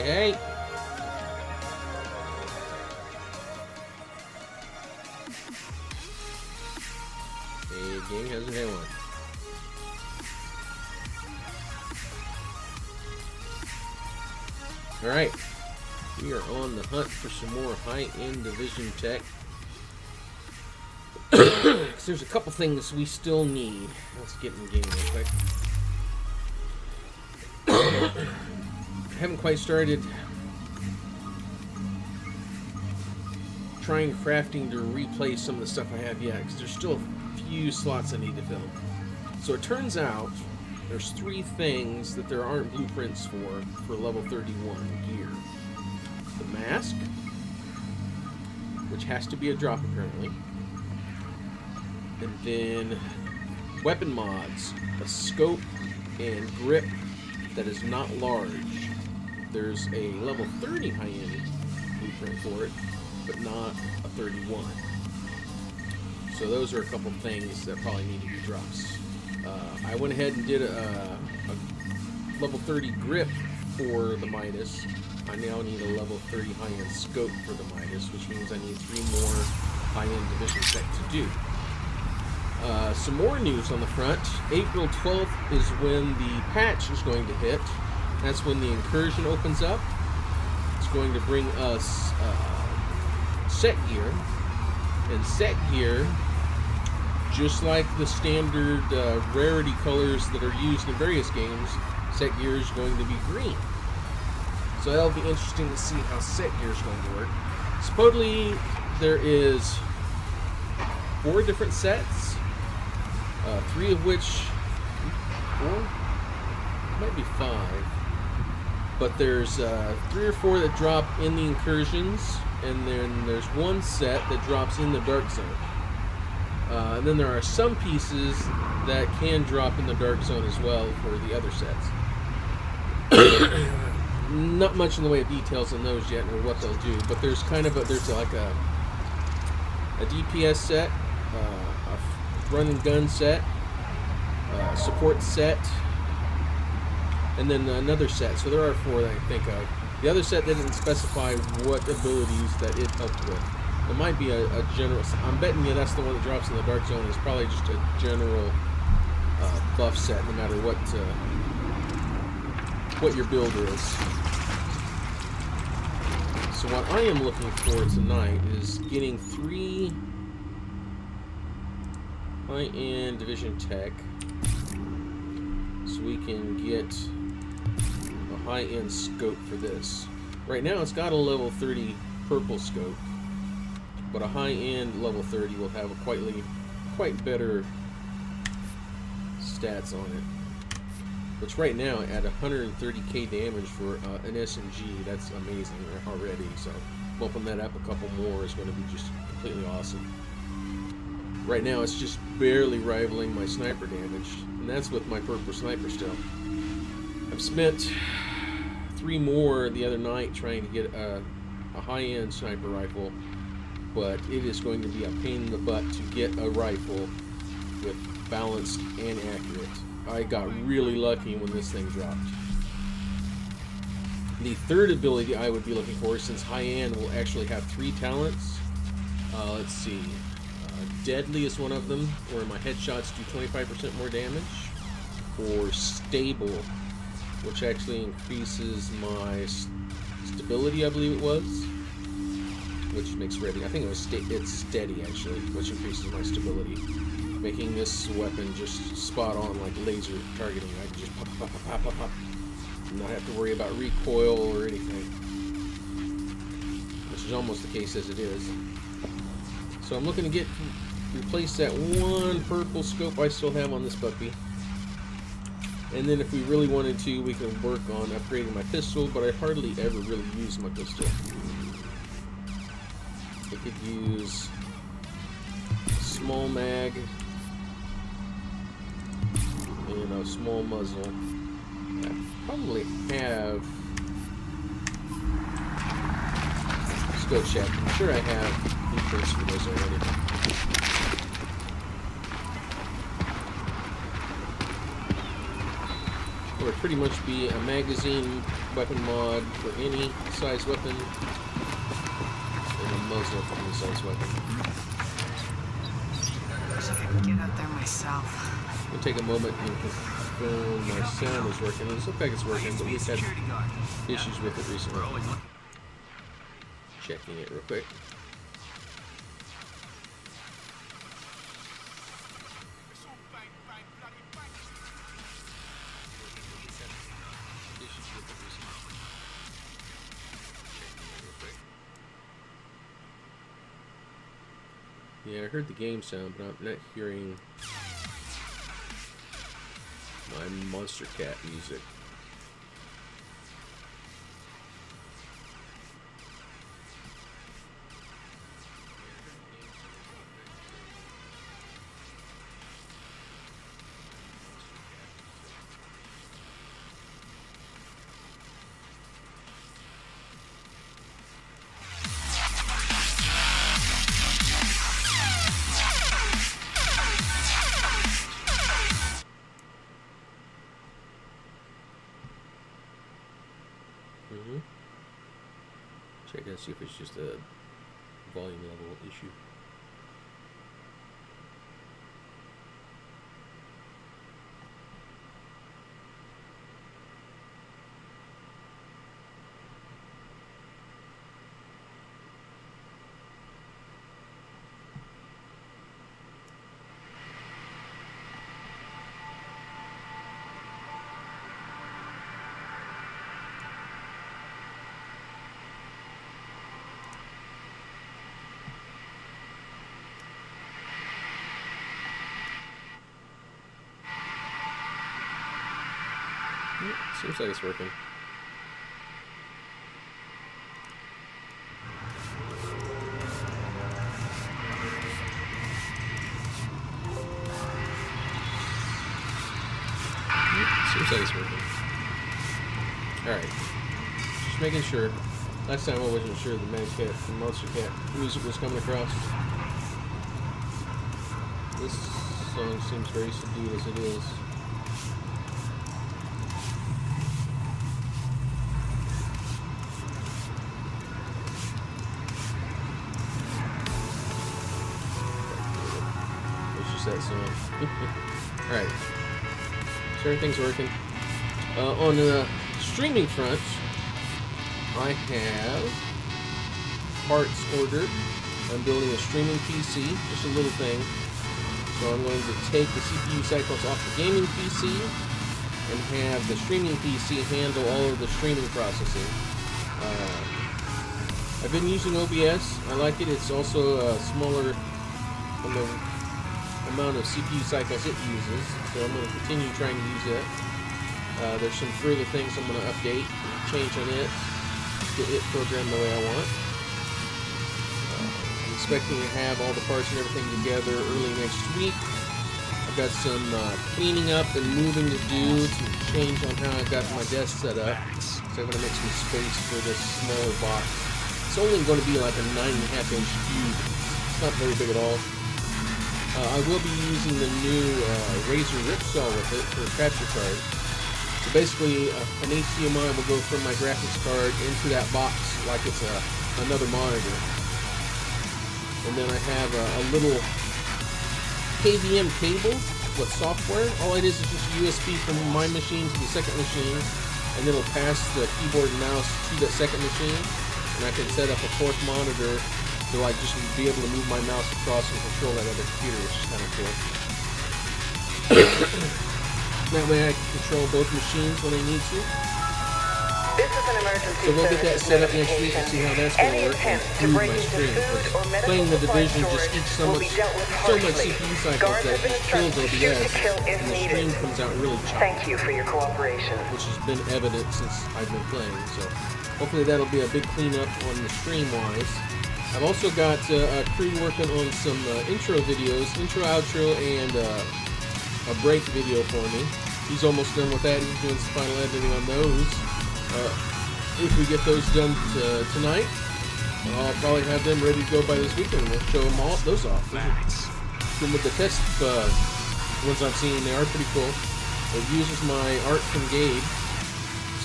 Hey! Hey, game hasn't had one. Alright. We are on the hunt for some more high-end division tech. Because there's a couple things we still need. Let's get in the game real quick. I haven't quite started trying crafting to replace some of the stuff I have yet, because there's still a few slots I need to fill. So it turns out there's 3 things that there aren't blueprints for level 31 gear. The mask, which has to be a drop apparently, and then weapon mods, a scope and grip that is not large. There's a level 30 high-end blueprint for it, but not a 31. So those are a couple things that probably need to be drops. I went ahead and did a level 30 grip for the Midas. I now need a level 30 high-end scope for the Midas, which means I need 3 more high-end division tech to do. Some more news on the front. April 12th is when the patch is going to hit. That's when the incursion opens up. It's going to bring us set gear. And set gear, just like the standard rarity colors that are used in various games, set gear is going to be green. So that'll be interesting to see how set gear is going to work. Supposedly there is 4 different sets. 3 of which, 4? Might be 5. But there's 3 or 4 that drop in the incursions, and then there's 1 set that drops in the dark zone. And then there are some pieces that can drop in the dark zone as well for the other sets. Not much in the way of details on those yet, or what they'll do, but there's kind of like a DPS set, a run and gun set, support set, and then another set. So there are 4 that I can think of. The other set didn't specify what abilities that it helped with. It might be a general. I'm betting you that's the one that drops in the dark zone. It's probably just a general buff set, no matter what your build is. So what I am looking for tonight is getting 3 high-end division tech, so we can get a high-end scope for this. Right now it's got a level 30 purple scope, but a high-end level 30 will have a quite better stats on it. Which right now at 130k damage for an SMG, that's amazing already. So bumping that up a couple more is going to be just completely awesome. Right now it's just barely rivaling my sniper damage, and that's with my purple sniper still. I've spent 3 more the other night trying to get a high-end sniper rifle, but it is going to be a pain in the butt to get a rifle with balanced and accurate. I got really lucky when this thing dropped. The third ability I would be looking for, since high-end will actually have 3 talents. Let's see. Deadly is one of them, where my headshots do 25% more damage. Or Stable, which actually increases my stability, I believe it was. Which makes ready. I think it's Steady, actually, which increases my stability. Making this weapon just spot on, like laser targeting. I can just pop, pop, pop, pop, pop, pop. Not have to worry about recoil or anything. Which is almost the case as it is. So I'm looking to replace that 1 purple scope I still have on this puppy. And then if we really wanted to, we can work on upgrading my pistol, but I hardly ever really use my pistol. I could use small mag and a small muzzle. I probably have. Let's go check. I'm sure I have blueprints for those already. would pretty much be a magazine weapon mod for any size weapon, and a muzzle for any size weapon. Wish I could get out there myself. We'll take a moment and confirm my sound is working. It looks like it's working, but we've had issues with it recently. Checking it real quick. Yeah, I heard the game sound, but I'm not hearing my Monster Cat music. Check and see if it's just a volume level issue. Seems like it's working. Seems like it's working. Alright. Just making sure. Last time I wasn't sure the Monster Cat music was coming across. This song seems very subdued as it is. That song. Alright. So everything's working. On the streaming front, I have parts ordered. I'm building a streaming PC, just a little thing. So I'm going to take the CPU cycles off the gaming PC and have the streaming PC handle all of the streaming processing. I've been using OBS. I like it. It's also smaller on the amount of CPU cycles it uses, so I'm going to continue trying to use it. There's some further things I'm going to update, change on it, get it programmed the way I want. I'm expecting to have all the parts and everything together early next week. I've got some cleaning up and moving to do to change on how I got my desk set up, so I'm going to make some space for this smaller box. It's only going to be like a 9.5-inch cube. It's not very big at all. I will be using the new Razer Ripsaw with it for a capture card. So basically, an HDMI will go from my graphics card into that box like it's another monitor. And then I have a little KVM cable with software. All it is just USB from my machine to the second machine, and it'll pass the keyboard and mouse to the second machine. And I can set up a fourth monitor to like just be able to move my mouse across and control that other computer, which is kind of cool. That way I can control both machines when I need to. This is an emergency. So we'll get that set up next week and see how that's going to work and improve my stream. Playing the Division just eats so much CPU cycles that it kills OBS, and the stream comes out really choppy. Thank you for your cooperation. Which has been evident since I've been playing. So hopefully that'll be a big cleanup on the stream-wise. I've also got a crew working on some intro videos, intro, outro, and a break video for me. He's almost done with that. He's doing some final editing on those. If we get those done tonight, I'll probably have them ready to go by this weekend. We'll show them all those off. Then with the test ones I've seen, they are pretty cool. It uses my art from Gabe,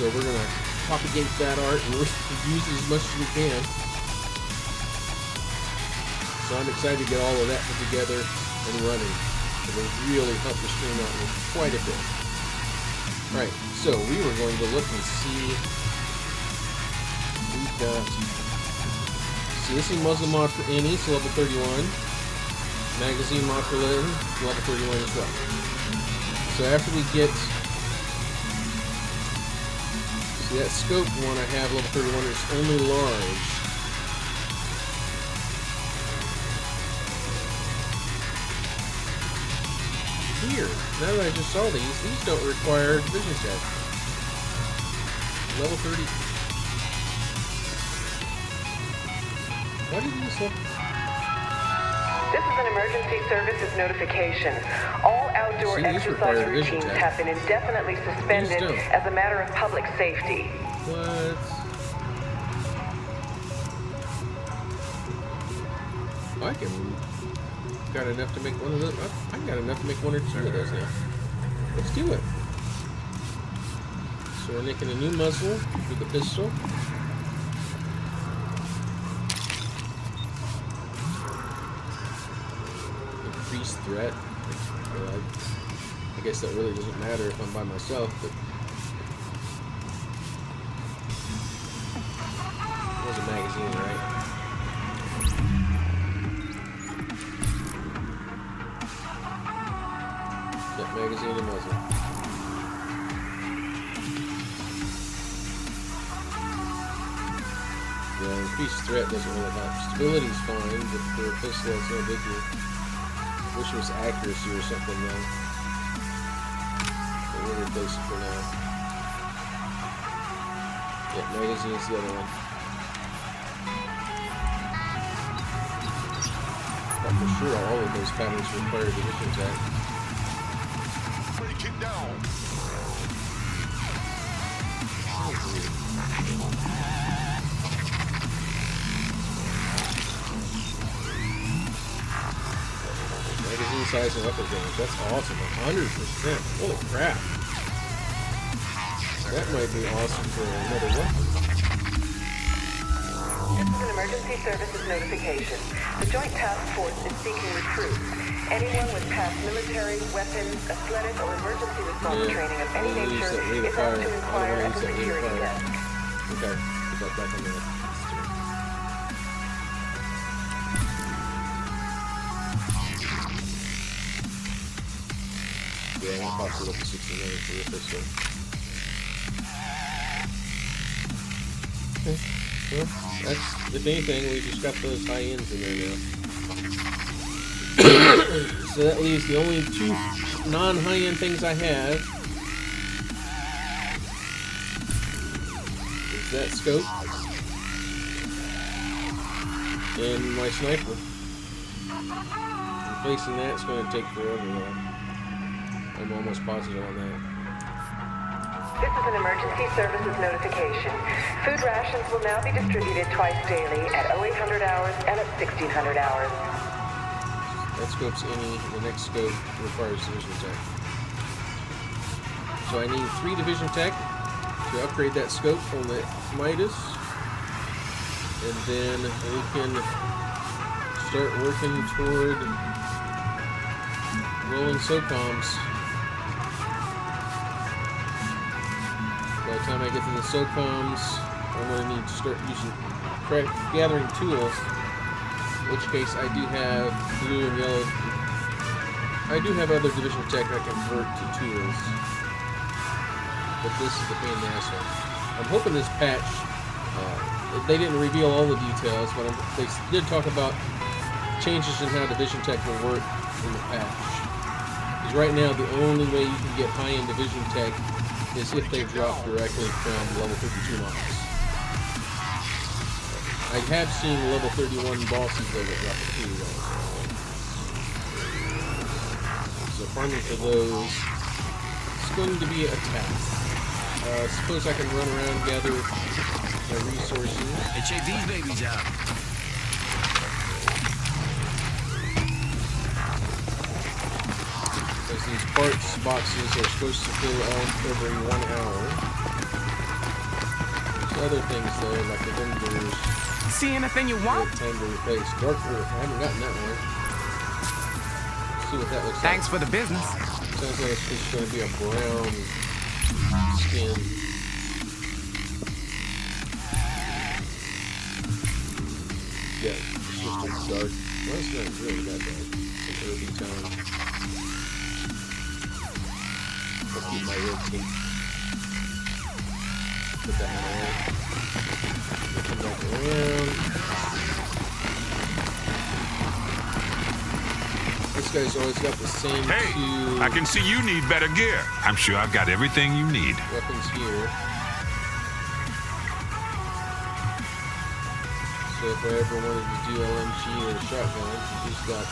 so we're gonna propagate that art and use it as much as we can. So I'm excited to get all of that put together and running. It will really help the stream out quite a bit. Alright, so we were going to look and see. We've got CSE muzzle mod for any, so level 31. Magazine mod for level 31 as well. So after we get, see that scope one I have level 31 is only large. Here, now that I just saw these don't require vision check. Level 30. Why did these look? This is an emergency services notification. All outdoor exercise routines have been indefinitely suspended as a matter of public safety. What? I got enough to make one of those. I got enough to make one or two of those now. Let's do it. So we're making a new muzzle with the pistol. Increased threat. Well, I guess that really doesn't matter if I'm by myself, but it was a magazine, right? That magazine and muzzle. Yeah, increased threat doesn't really help. Stability's fine, but for a pistol it's no big deal. Wish it was accuracy or something though. But we'll replace it for now. Yeah, magazine's the other one. But for sure all of those patterns require division tech. Break it down. Magazine size and weapon range. That's awesome. 100%. Holy crap. That might be awesome for another weapon. This is an emergency services notification. The Joint Task Force is seeking recruits. Anyone with past military, weapons, athletic, or emergency response training of any nature is asked to inquire at the security desk. Okay, put that back on there. Yeah, I'm gonna pop it up to 69 for the pistol. Okay, well, that's, if anything, we just got those high ends in there now. So that leaves the only two non-high end things I have. Is that scope and my sniper. Replacing that's going to take forever though. I'm almost positive on that. This is an emergency services notification. Food rations will now be distributed twice daily at 0800 hours and at 1600 hours. That scope's any, the next scope requires division tech. So I need 3 division tech to upgrade that scope on the Midas. And then we can start working toward rolling SOCOMs. By the time I get to the SOCOMs, I'm going to need to start using gathering tools. In which case I do have blue and yellow. I do have other division tech I can convert to tools. But this is the pain in the ass one. I'm hoping this patch, they didn't reveal all the details, but they did talk about changes in how division tech will work in the patch. Because right now the only way you can get high-end division tech is if they drop directly from level 52 models. I have seen level 31 bosses that get level 2 though. So farming for those is going to be a task. Suppose I can run around and gather my resources. Hey, check these babies out. Because these parts boxes are supposed to fill out every 1 hour. There's other things though, like the vendors. See anything you want? Time to replace Dark Earth. I haven't gotten that one. Let's see what that looks Thanks like. for the business. Sounds like it's just going to be a brown skin. Yeah, it's just a dark. Well, it's not really that dark. It's an herby tone. I'll keep my red tape. Put that one away. Come back around. This guy's always got the same Hey, two I can see you need better gear. I'm sure I've got everything you need. weapons here. So if I ever wanted to do LMG or a shotgun, he's got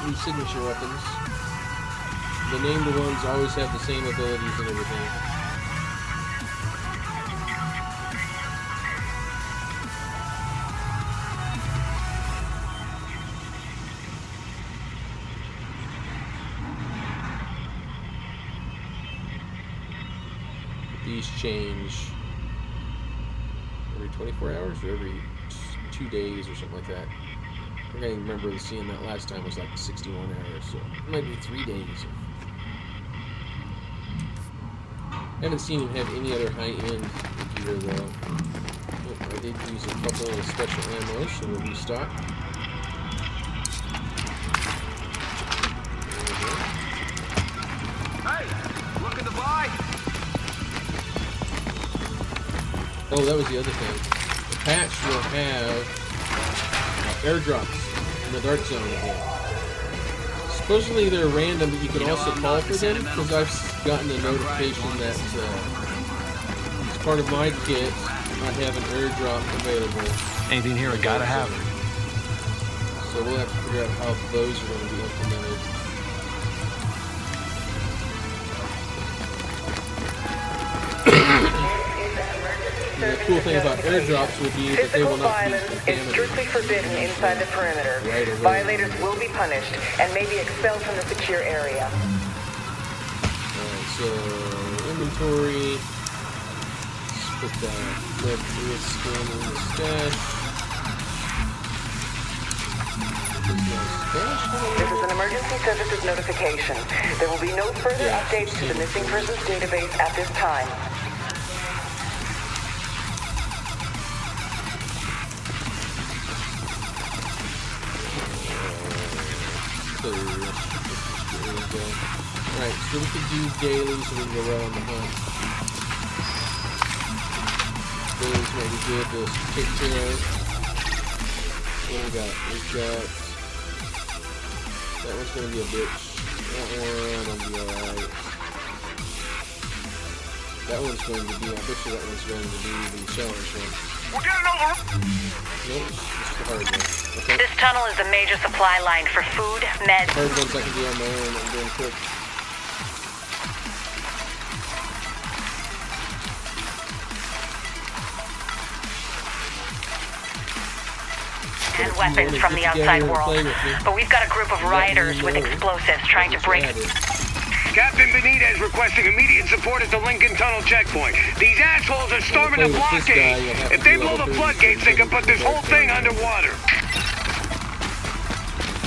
3 signature weapons. The named ones always have the same abilities and everything. These change every 24 hours or every 2 days or something like that. I can't even remember seeing that last time. It was like 61 hours, so it might be 3 days. I haven't seen him have any other high-end gear though. Oh, I did use a couple of special ammo, so we'll restock. Hey, looking to buy? Oh, that was the other thing. The patch will have airdrops in the dark zone again. Supposedly they're random, but you can also call for them, because I've gotten a notification that as part of my kit, I have an airdrop available. Anything here I gotta have. So we'll have to figure out how those are going to be implemented. The cool thing about airdrops would be that they will Physical not be violence is contaminated. strictly forbidden inside the perimeter. Right away. Violators will be punished and may be expelled from the secure area. Alright, so inventory. Let's put that red fluid skin in the stash. This is an emergency services notification. There will be no further updates to the missing persons database at this time. Alright, so we can do dailies and we can go right on the hunt. Dailies might be good to take care of. What do we got? We've got... That one's gonna be a bitch. That one will be alright. That one's going to be... I bet you that one's going to be the challenge one. We're getting over. Nope, it's the hard one. Okay. This tunnel is a major supply line for food, meds. Hard ones I can do on my own. I'm doing quick. And weapons from the outside world. But we've got a group of rioters with explosives trying to break... Captain Benitez requesting immediate support at the Lincoln Tunnel checkpoint. These assholes are storming the blockade. If they blow the floodgates, they can put this whole thing underwater.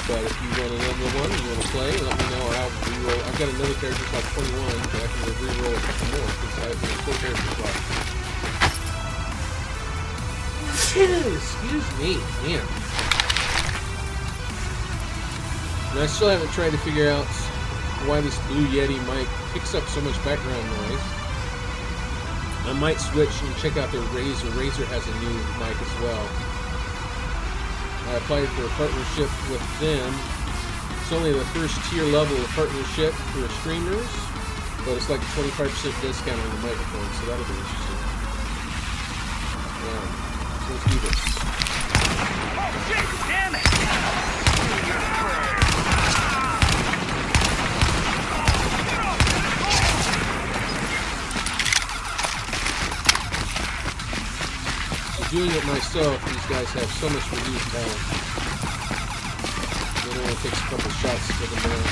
But if you want another one, you want to play, let me know, or I'll re-roll. I've got another character called 21, but I can re-roll a couple more, because I have 4 characters left. Excuse me, damn. And I still haven't tried to figure out why this Blue Yeti mic picks up so much background noise. I might switch and check out their Razer. Razer has a new mic as well. I applied for a partnership with them. It's only the first tier level of partnership for streamers, but it's like a 25% discount on the microphone, so that'll be interesting. Yeah, so let's do this. Oh shit, damn it! Doing it myself, these guys have so much reduced health. It only takes a couple shots to get them down.